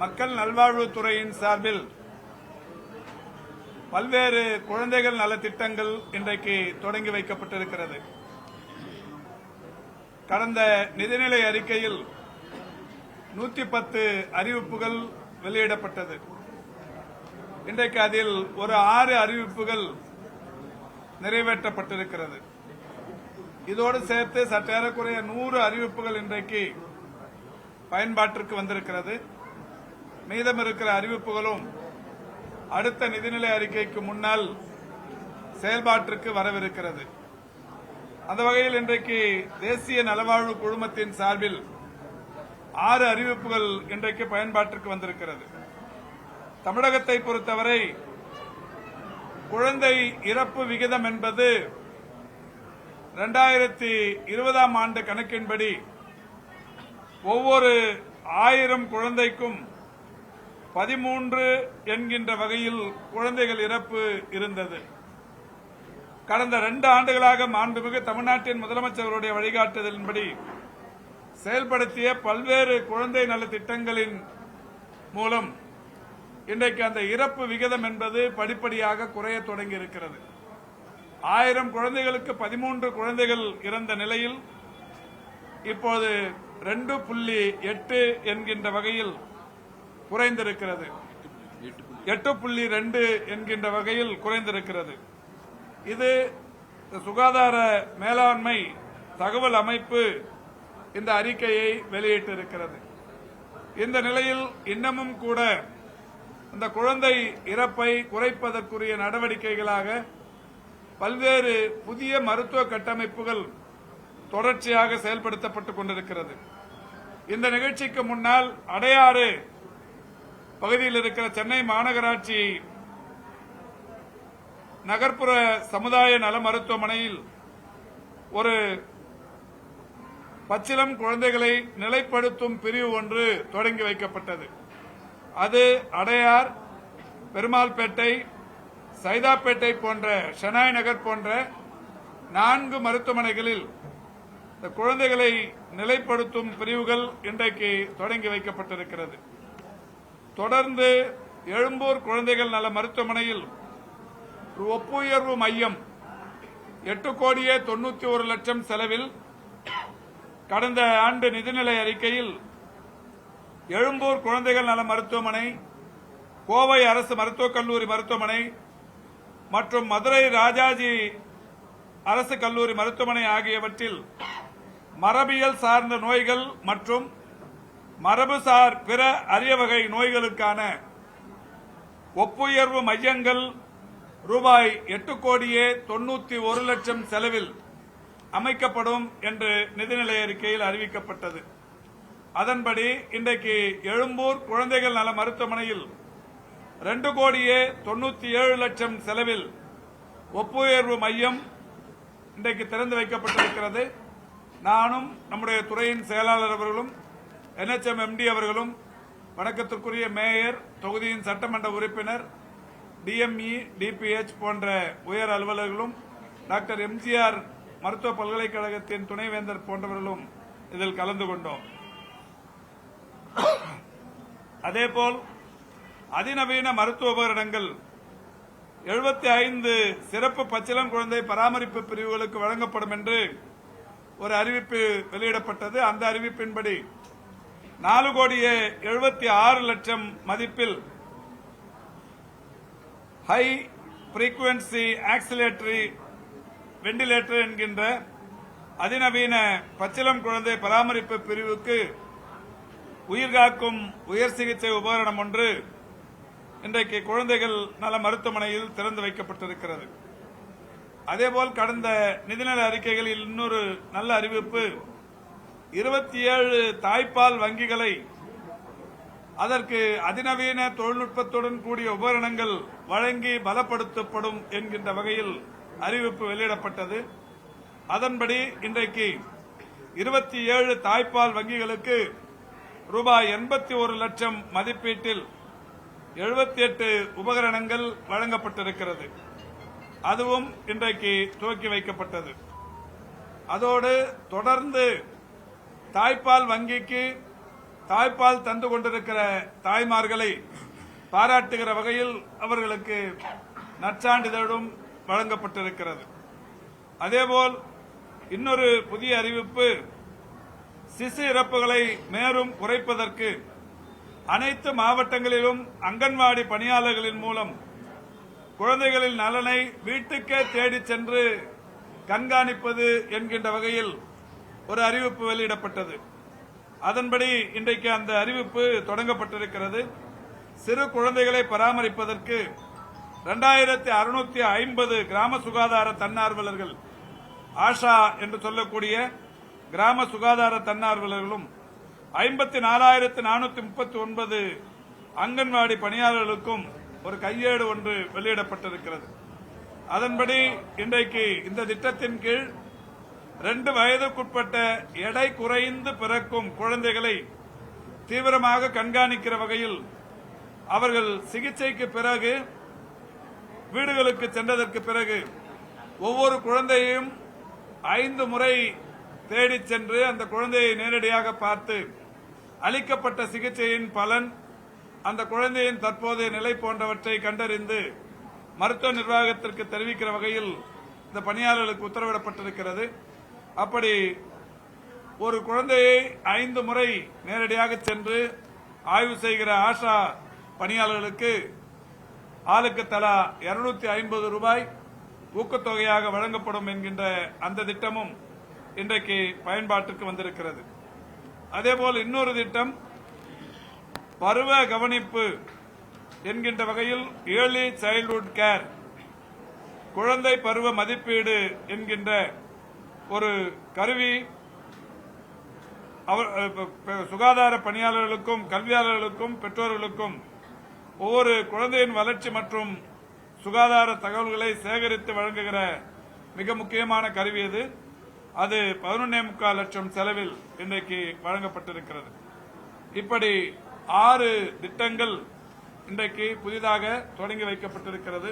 மக்கள் நல்வாழ்வுத்துறையின் சார்பில் பல்வேறு குழந்தைகள் நலத்திட்டங்கள் இன்றைக்கு தொடங்கி வைக்கப்பட்டிருக்கிறது. கடந்த நிதிநிலை அறிக்கையில் 110 அறிவிப்புகள் வெளியிடப்பட்டது. இன்றைக்கு அதில் ஒரு 6 அறிவிப்புகள் நிறைவேற்றப்பட்டிருக்கிறது. இதோடு சேர்த்து சற்றேறக்குறைய 100 அறிவிப்புகள் இன்றைக்கு பயன்பாட்டிற்கு வந்திருக்கிறது. மீதம் இருக்கிற அறிவிப்புகளும் அடுத்த நிதிநிலை அறிக்கைக்கு முன்னால் செயல்பாட்டிற்கு வரவிருக்கிறது. அந்த வகையில் இன்றைக்கு தேசிய நலவாழ்வு குழுமத்தின் சார்பில் 6 அறிவிப்புகள் இன்றைக்கு பயன்பாட்டிற்கு வந்திருக்கிறது. தமிழகத்தை பொறுத்தவரை குழந்தை இறப்பு விகிதம் என்பது 2020ஆம் ஆண்டு கணக்கின்படி ஒவ்வொரு 1000 குழந்தைக்கும் 13 என்கின்ற வகையில் குழந்தைகள் இறப்பு இருந்தது. கடந்த 2 ஆண்டுகளாக மாண்புமிகு தமிழ்நாட்டின் முதலமைச்சர்களுடைய வழிகாட்டுதலின்படி செயல்படுத்திய பல்வேறு குழந்தை நல திட்டங்களின் மூலம் இன்றைக்கு அந்த இறப்பு விகிதம் என்பது படிப்படியாக குறைய தொடங்கி இருக்கிறது. 1000 குழந்தைகளுக்கு 13 குழந்தைகள் இறந்த நிலையில் இப்போது 2.8 என்கின்ற வகையில் குறைந்திருக்கிறது. 8.2 என்கின்ற வகையில் குறைந்திருக்கிறது. இது சுகாதார மேலாண்மை தகவல் அமைப்பு இந்த அறிக்கையை வெளியிட்டிருக்கிறது. இந்த நிலையில் இன்னமும் கூட இந்த குழந்தை இறப்பை குறைப்பதற்குரிய நடவடிக்கைகளாக பல்வேறு புதிய மருத்துவ கட்டமைப்புகள் தொடர்ச்சியாக செயல்படுத்தப்பட்டுக் கொண்டிருக்கிறது. இந்த நிகழ்ச்சிக்கு முன்னால் அடையாறு பகுதியில் இருக்கிற சென்னை மாநகராட்சி நகர்ப்புற சமுதாய நல மருத்துவமனையில் ஒரு பச்சிளம் குழந்தைகளை நிலைப்படுத்தும் பிரிவு ஒன்று தொடங்கி வைக்கப்பட்டது. அது அடையார், பெருமாள்பேட்டை, சைதாப்பேட்டை போன்ற ஷெனாய் நகர் போன்ற 4 மருத்துவமனைகளில் இந்த குழந்தைகளை நிலைப்படுத்தும் பிரிவுகள் இன்றைக்கு தொடங்கி வைக்கப்பட்டிருக்கிறது. தொடர்ந்து எழும்பூர் குழந்தைகள் நல மருத்துவமனையில் ஒப்புயர்வு மையம் 8,91,00,000 செலவில் கடந்த ஆண்டு நிதிநிலை அறிக்கையில் எழும்பூர் குழந்தைகள் நல மருத்துவமனை, கோவை அரசு மருத்துவக் கல்லூரி மருத்துவமனை மற்றும் மதுரை ராஜாஜி அரசு கல்லூரி மருத்துவமனை ஆகியவற்றில் மரபியல் சார்ந்த நோய்கள் மற்றும் மரபுசார் பிற அரிய வகை நோய்களுக்கான ஒப்புயர்வு மையங்கள் ரூபாய் 8,91,00,000 செலவில் அமைக்கப்படும் என்று நிதிநிலை அறிக்கையில் அறிவிக்கப்பட்டது. அதன்படி இன்றைக்கு எழும்பூர் குழந்தைகள் நல மருத்துவமனையில் 2,97,00,000 செலவில் ஒப்புயர்வு மையம் இன்றைக்கு திறந்து வைக்கப்பட்டிருக்கிறது. நானும் நம்முடைய துறையின் செயலாளர் அவர்களும் NHM MD அவர்களும் வணக்கத்திற்குரிய மேயர், தொகுதியின் சட்டமன்ற உறுப்பினர், DME, DPH போன்ற உயர் அலுவலர்களும், டாக்டர் MGR மருத்துவ பல்கலைக்கழகத்தின் துணைவேந்தர் போன்றவர்களும் இதில் கலந்து கொண்டோம். அதேபோல் அதிநவீன மருத்துவ உபகரணங்கள் 75 சிறப்பு பச்சிளம் குழந்தை பராமரிப்பு பிரிவுகளுக்கு வழங்கப்படும் என்று ஒரு அறிவிப்பு வெளியிடப்பட்டது. அந்த அறிவிப்பின்படி 4,76,00,000 மதிப்பில் ஹை பிரீக்குவன்சி ஆக்சிலேட்டரி வெண்டிலேட்டர் என்கின்ற அதிநவீன பச்சிளம் குழந்தை பராமரிப்பு பிரிவுக்கு உயிர்காக்கும் உயர் சிகிச்சை உபகரணம் ஒன்று இன்றைக்கு குழந்தைகள் நல மருத்துவமனையில் திறந்து வைக்கப்பட்டிருக்கிறது. அதேபோல் கடந்த நிதிநிலை அறிக்கைகளில் இன்னொரு நல்ல அறிவிப்பு, 27 தாய்ப்பால் வங்கிகளை அதற்கு அதிநவீன தொழில்நுட்பத்துடன் கூடிய உபகரணங்கள் வழங்கி பலப்படுத்தப்படும் என்கின்ற வகையில் அறிவிப்பு வெளியிடப்பட்டது. அதன்படி இன்றைக்கு 27 தாய்ப்பால் வங்கிகளுக்கு ரூபாய் 81,00,000 மதிப்பீட்டில் 78 உபகரணங்கள் வழங்கப்பட்டிருக்கிறது. அதுவும் இன்றைக்கு துவக்கி வைக்கப்பட்டது. அதோடு தொடர்ந்து தாய்ப்பால் வங்கிக்கு தாய்ப்பால் தந்து கொண்டிருக்கிற தாய்மார்களை பாராட்டுகிற வகையில் அவர்களுக்கு நற்சான்றிதழும் வழங்கப்பட்டிருக்கிறது. அதேபோல் இன்னொரு புதிய அறிவிப்பு, சிசு இறப்புகளை மேலும் குறைப்பதற்கு அனைத்து மாவட்டங்களிலும் அங்கன்வாடி பணியாளர்களின் மூலம் குழந்தைகளின் நலனை வீட்டுக்கே தேடிச் சென்று கண்காணிப்பது என்கின்ற வகையில் ஒரு அறிவிப்பு வெளியிடப்பட்டது. அதன்படி இன்றைக்கு அந்த அறிவிப்பு தொடங்கப்பட்டிருக்கிறது. சிறு குழந்தைகளை பராமரிப்பதற்கு 2650 கிராம சுகாதார தன்னார்வலர்கள், ஆஷா என்று சொல்லக்கூடிய கிராம சுகாதார தன்னார்வலர்களும் 54,439 அங்கன்வாடி பணியாளர்களுக்கும் ஒரு கையேடு ஒன்று வெளியிடப்பட்டிருக்கிறது. அதன்படி இன்றைக்கு இந்த திட்டத்தின் கீழ் 2 வயதுக்குட்பட்ட எடை குறைந்து பிறக்கும் குழந்தைகளை தீவிரமாக கண்காணிக்கிற வகையில் அவர்கள் சிகிச்சைக்கு பிறகு வீடுகளுக்கு சென்றதற்கு பிறகு ஒவ்வொரு குழந்தையையும் 5 முறை தேடிச் சென்று அந்த குழந்தையை நேரடியாக பார்த்து அளிக்கப்பட்ட சிகிச்சையின் பலன், அந்த குழந்தையின் தற்போதைய நிலை போன்றவற்றை கண்டறிந்து மருத்துவ நிர்வாகத்திற்கு தெரிவிக்கிற வகையில் இந்த பணியாளர்களுக்கு உத்தரவிடப்பட்டிருக்கிறது. அப்படி ஒரு குழந்தையை 5 முறை நேரடியாக சென்று ஆய்வு செய்கிற ஆஷா பணியாளர்களுக்கு ஆளுக்கு தலா 250 ரூபாய் ஊக்கத்தொகையாக வழங்கப்படும் என்கின்ற அந்த திட்டமும் இன்றைக்கு பயன்பாட்டிற்கு வந்திருக்கிறது. அதேபோல் இன்னொரு திட்டம், பருவ கவனிப்பு என்கின்ற வகையில் ஏர்லி சைல்ட்ஹுட் கேர், குழந்தை பருவ மதிப்பீடு என்கின்ற ஒரு கருவி சுகாதார பணியாளர்களுக்கும் கல்வியாளர்களுக்கும் பெற்றோர்களுக்கும் ஒவ்வொரு குழந்தையின் வளர்ச்சி மற்றும் சுகாதார தகவல்களை சேகரித்து வழங்குகிற மிக முக்கியமான கருவி அது. அது 11.25 லட்சம் செலவில் இன்றைக்கு வழங்கப்பட்டிருக்கிறது. இப்படி 6 திட்டங்கள் இன்றைக்கு புதிதாக தொடங்கி வைக்கப்பட்டிருக்கிறது.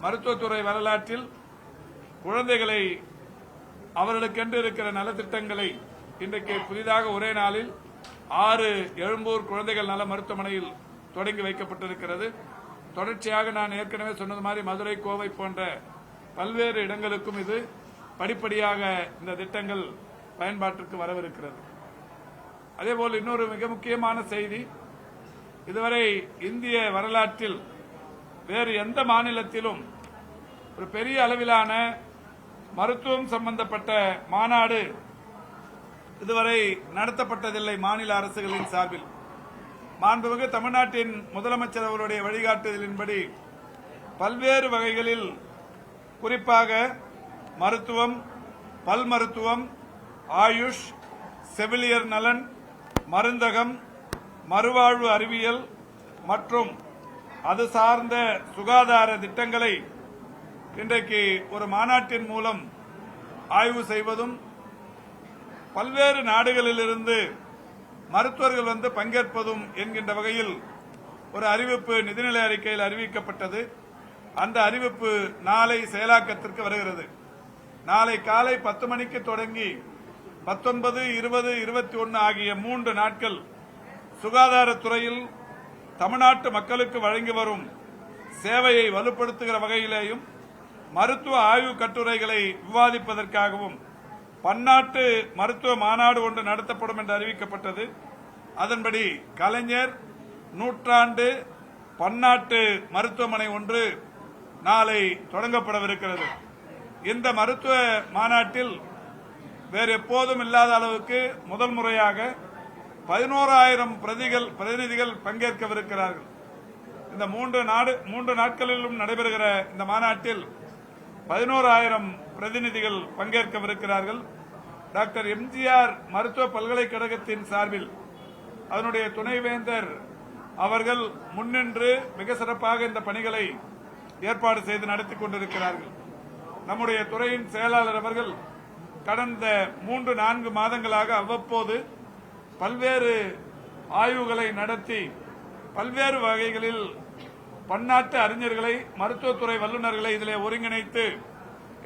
மருத்துவத்துறை வரலாற்றில் குழந்தைகளை அவர்களுக்கென்று இருக்கிற நலத்திட்டங்களை இன்றைக்கு புதிதாக ஒரே நாளில் 6 எழும்பூர் குழந்தைகள் நல மருத்துவமனையில் தொடங்கி வைக்கப்பட்டிருக்கிறது. தொடர்ச்சியாக நான் ஏற்கனவே சொன்னது மாதிரி மதுரை, கோவை போன்ற பல்வேறு இடங்களுக்கும் இது படிப்படியாக இந்த திட்டங்கள் பயன்பாட்டிற்கு வரவிருக்கிறது. அதேபோல் இன்னொரு மிக முக்கியமான செய்தி, இதுவரை இந்திய வரலாற்றில் வேறு எந்த மாநிலத்திலும் ஒரு பெரிய அளவிலான மருத்துவம் சம்பந்தப்பட்ட மாநாடு இதுவரை நடத்தப்பட்டதில்லை. மாநில அரசுகளின் சார்பில் மாண்புமிகு தமிழ்நாட்டின் முதலமைச்சர் அவருடைய வழிகாட்டுதலின்படி பல்வேறு வகைகளில், குறிப்பாக மருத்துவம், பல் மருத்துவம், ஆயுஷ், செவிலியர் நலன், மருந்தகம், மறுவாழ்வு அறிவியல் மற்றும் அது சார்ந்த சுகாதார திட்டங்களை இன்றைக்கு ஒரு மாநாட்டின் மூலம் ஆய்வு செய்வதும், பல்வேறு நாடுகளிலிருந்து மருத்துவர்கள் வந்து பங்கேற்பதும் என்கின்ற வகையில் ஒரு அறிவிப்பு நிதிநிலை அறிக்கையில் அறிவிக்கப்பட்டது. அந்த அறிவிப்பு நாளை செயலாக்கத்திற்கு வருகிறது. நாளை காலை 10 மணிக்கு தொடங்கி 19, 20, 21 ஆகிய 3 நாட்கள் சுகாதாரத்துறையில் தமிழ்நாட்டு மக்களுக்கு வழங்கி வரும் சேவையை வலுப்படுத்துகிற வகையிலேயும் மருத்துவ ஆய்வு கட்டுரைகளை விவாதிப்பதற்காகவும் பன்னாட்டு மருத்துவ மாநாடு ஒன்று நடத்தப்படும் என்று அறிவிக்கப்பட்டது. அதன்படி கலைஞர் நூற்றாண்டு பன்னாட்டு மருத்துவமனை ஒன்று நாளை தொடங்கப்படவிருக்கிறது. இந்த மருத்துவ மாநாட்டில் வேறு எப்போதும் இல்லாத அளவுக்கு முதல் முறையாக 11,000 பிரதிநிதிகள் பங்கேற்கவிருக்கிறார்கள். இந்த 3 நாட்களிலும் நடைபெறுகிற இந்த மாநாட்டில் 11,000 பிரதிநிதிகள் பங்கேற்கவிருக்கிறார்கள். டாக்டர் எம்ஜிஆர் மருத்துவ பல்கலைக்கழகத்தின் சார்பில் அதனுடைய துணைவேந்தர் அவர்கள் முன்னின்று மிக சிறப்பாக இந்த பணிகளை ஏற்பாடு செய்து நடத்தி கொண்டிருக்கிறார்கள். நம்முடைய துறையின் செயலாளர் அவர்கள் கடந்த 3-4 மாதங்களாக அவ்வப்போது பல்வேறு ஆய்வுகளை நடத்தி பல்வேறு வகைகளில் பன்னாட்டு அறிஞர்களை, மருத்துவத்துறை வல்லுநர்களை இதிலே ஒருங்கிணைத்து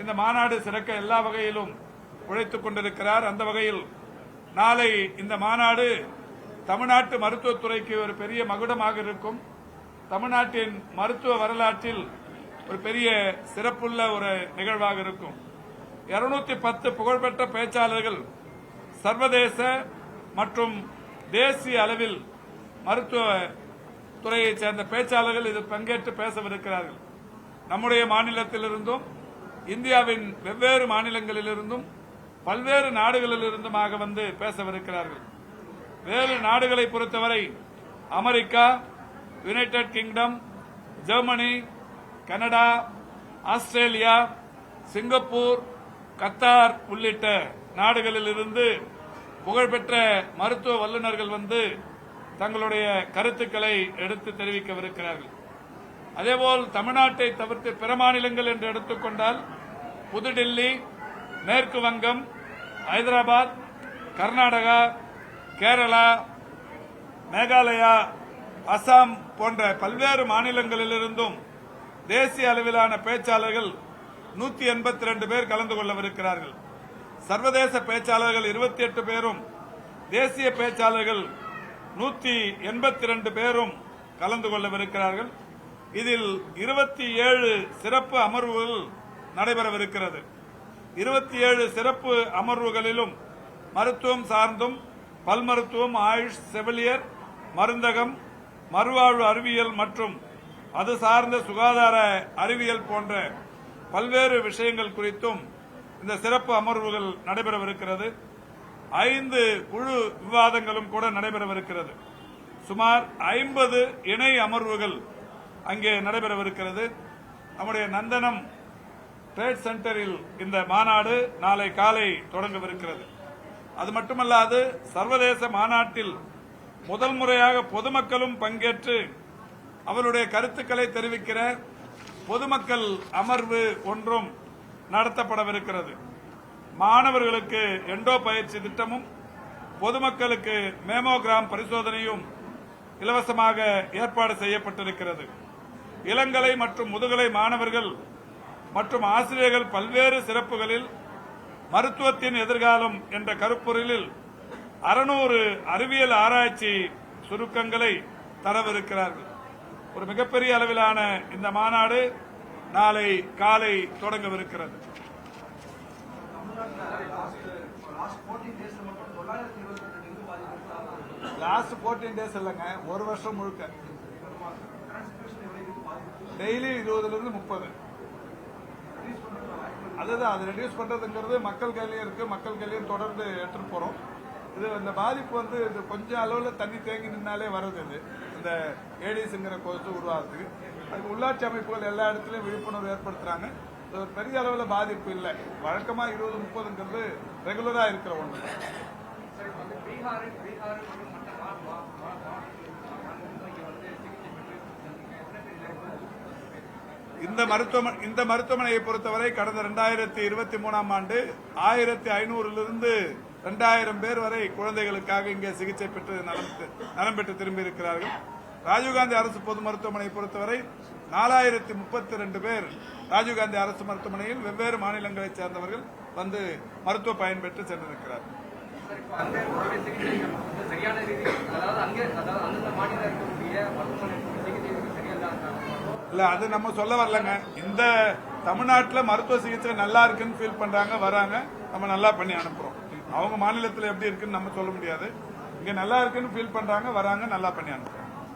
இந்த மாநாடு சிறக்க எல்லா வகையிலும் உழைத்துக் கொண்டிருக்கிறார். அந்த வகையில் நாளை இந்த மாநாடு தமிழ்நாட்டு மருத்துவத்துறைக்கு ஒரு பெரிய மகுடமாக இருக்கும். தமிழ்நாட்டின் மருத்துவ வரலாற்றில் ஒரு பெரிய சிறப்புள்ள ஒரு நிகழ்வாக இருக்கும். 210 புகழ்பெற்ற பேச்சாளர்கள் சர்வதேச மற்றும் தேசிய அளவில் மருத்துவ துறையைச் சேர்ந்த பேச்சாளர்கள் இதில் பங்கேற்று பேசவிருக்கிறார்கள். நம்முடைய மாநிலத்திலிருந்தும் இந்தியாவின் வெவ்வேறு மாநிலங்களிலிருந்தும் பல்வேறு நாடுகளிலிருந்துமாக வந்து பேசவிருக்கிறார்கள். வேறு நாடுகளை பொறுத்தவரை America, United kingdom, Germany, Canada, Australia, Singapore, Qatar உள்ளிட்ட நாடுகளிலிருந்து புகழ்பெற்ற மருத்துவ வல்லுநர்கள் வந்து தங்களுடைய கருத்துக்களை எடுத்து தெரிவிக்கவிருக்கிறார்கள். அதேபோல் தமிழ்நாட்டை தவிர்த்து பிற மாநிலங்கள் என்று எடுத்துக்கொண்டால் புதுடில்லி, மேற்கு வங்கம், ஹைதராபாத், கர்நாடகா, கேரளா, மேகாலயா, அசாம் போன்ற பல்வேறு மாநிலங்களிலிருந்தும் தேசிய அளவிலான பேச்சாளர்கள் 182 பேர் கலந்து கொள்ளவிருக்கிறார்கள். சர்வதேச பேச்சாளர்கள் 28 பேரும் தேசிய பேச்சாளர்கள் 182 பேரும் கலந்து கொள்ளவிருக்கிறார்கள். இதில் 27 சிறப்பு அமர்வுகள் நடைபெறவிருக்கிறது. 27 சிறப்பு அமர்வுகளிலும் மருத்துவம் சார்ந்தும் பல் மருத்துவம், ஆயுஷ், செவிலியர், மருந்தகம், மறுவாழ்வு அறிவியல் மற்றும் அது சார்ந்த சுகாதார அறிவியல் போன்ற பல்வேறு விஷயங்கள் குறித்தும் இந்த சிறப்பு அமர்வுகள் நடைபெறவிருக்கிறது. 5 குழு விவாதங்களும் கூட நடைபெறவிருக்கிறது. சுமார் 50 இணை அமர்வுகள் அங்கே நடைபெறவிருக்கிறது. நம்முடைய நந்தனம் ட்ரேட் சென்டரில் இந்த மாநாடு நாளை காலை தொடங்கவிருக்கிறது. அது மட்டுமல்லாது சர்வதேச மாநாட்டில் முதல் முறையாக பொதுமக்களும் பங்கேற்று அவருடைய கருத்துக்களை தெரிவிக்கிற பொதுமக்கள் அமர்வு ஒன்றும் நடத்தப்படவிருக்கிறது. மாணவர்களுக்கு எண்டோ பயிற்சி திட்டமும் பொதுமக்களுக்கு மேமோகிராம் பரிசோதனையும் இலவசமாக ஏற்பாடு செய்யப்பட்டிருக்கிறது. இளங்கலை மற்றும் முதுகலை மாணவர்கள் மற்றும் ஆசிரியர்கள் பல்வேறு சிறப்புகளில் மருத்துவத்தின் எதிர்காலம் என்ற கருப்பொருளில் 600 அறிவியல் ஆராய்ச்சி சுருக்கங்களை தரவிருக்கிறார்கள். ஒரு மிகப்பெரிய அளவிலான இந்த மாநாடு நாளை காலை தொடங்கவிருக்கிறது. லாஸ்ட் 14 டேஸ் இல்லைங்க, ஒரு வருஷம் முழுக்க டெய்லி 20 to 30. அதுதான் அது ரெடியூஸ் பண்றதுங்கிறது மக்கள் கையிலேயே இருக்கு. மக்கள் கையிலேயும் தொடர்ந்து எடுத்துட்டு போறோம். இது இந்த பாதிப்பு வந்து இது கொஞ்சம் அளவில் தண்ணி தேங்கி நின்னாலே வருது. இது இந்த ஏடிஸ்ங்கிற கொசு உருவாகிறதுக்கு அதுக்கு உள்ளாட்சி அமைப்புகள் எல்லா இடத்துலையும் விழிப்புணர்வு ஏற்படுத்துறாங்க. இது ஒரு பெரிய அளவில் பாதிப்பு இல்லை. வழக்கமா 20-30ங்கிறது ரெகுலரா இருக்கிற ஒன்று. இந்த மருத்துவமனையை பொறுத்தவரை கடந்த 2023ஆம் ஆண்டு 1500 2000 பேர் வரை குழந்தைகளுக்காக இங்கே சிகிச்சை பெற்று நலம் பெற்று திரும்பியிருக்கிறார்கள். ராஜீவ்காந்தி அரசு பொது மருத்துவமனையை பொறுத்தவரை 4032 பேர் ராஜீவ்காந்தி அரசு மருத்துவமனையில் வெவ்வேறு மாநிலங்களைச் சேர்ந்தவர்கள் வந்து மருத்துவ பயன் பெற்று சென்றிருக்கிறார்கள். இல்ல, அது நம்ம சொல்ல வரலங்க. இந்த தமிழ்நாட்டில் மருத்துவ சிகிச்சை நல்லா இருக்குன்னு ஃபீல் பண்றாங்க, வராங்க, நம்ம நல்லா பண்ணி அனுப்புறோம். அவங்க மாநிலத்தில் எப்படி இருக்குன்னு நம்ம சொல்ல முடியாது. இங்க நல்லா இருக்குன்னு ஃபீல் பண்றாங்க, வராங்க, நல்லா பண்ணி அனுப்புறோம்.